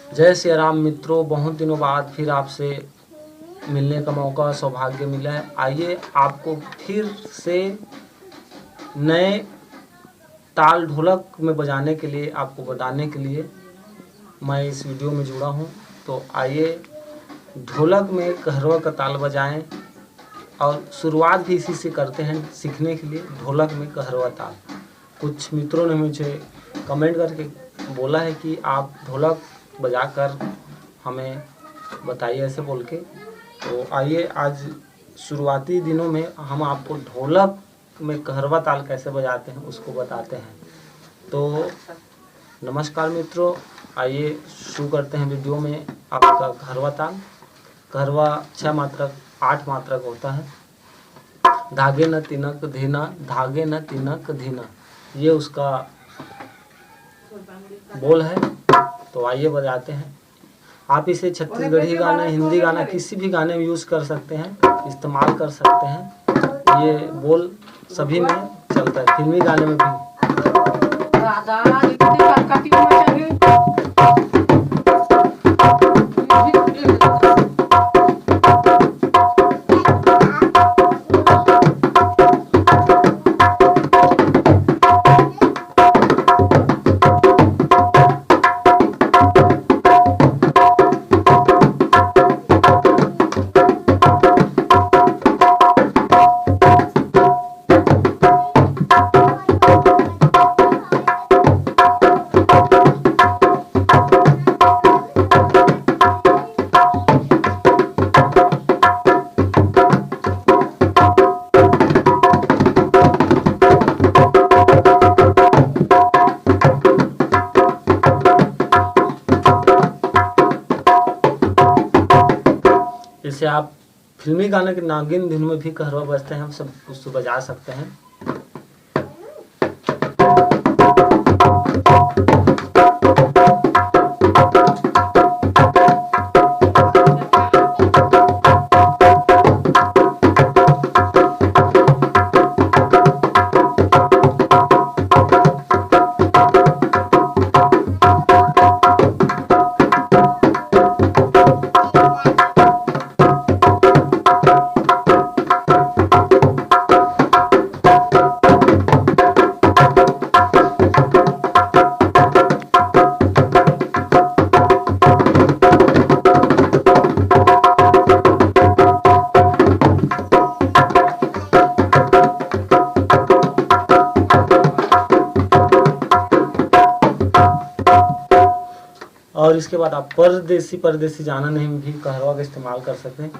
जय श्री राम मित्रों, बहुत दिनों बाद फिर आपसे मिलने का मौका सौभाग्य मिला है। आइए आपको फिर से नए ताल ढोलक में बजाने के लिए, आपको बताने के लिए मैं इस वीडियो में जुड़ा हूँ। तो आइए ढोलक में कहरवा का ताल बजाएं और शुरुआत भी इसी से करते हैं सीखने के लिए, ढोलक में कहरवा ताल। कुछ मित्रों ने मुझे कमेंट करके बोला है कि आप ढोलक बजाकर हमें बताइए ऐसे बोल के। तो आइए आज शुरुआती दिनों में हम आपको ढोलक में कहरवा ताल कैसे बजाते हैं उसको बताते हैं। तो नमस्कार मित्रों, आइए शुरू करते हैं वीडियो में आपका कहरवा ताल। कहरवा 6 मात्रक 8 मात्रक होता है। धागे न तिनक धीना, धागे न तिनक धीना, ये उसका बोल है। तो आइए बजाते हैं। आप इसे छत्तीसगढ़ी गाना, हिंदी गाना, किसी भी गाने में यूज़ कर सकते हैं, इस्तेमाल कर सकते हैं। ये बोल सभी में चलता है, फिल्मी गाने में भी। जैसे आप फिल्मी गाने के नागिन धुन में भी कहरवा बजते हैं, हम सब उसको बजा सकते हैं। और इसके बाद आप परदेसी जाना नहीं भी कहरवा का इस्तेमाल कर सकते हैं।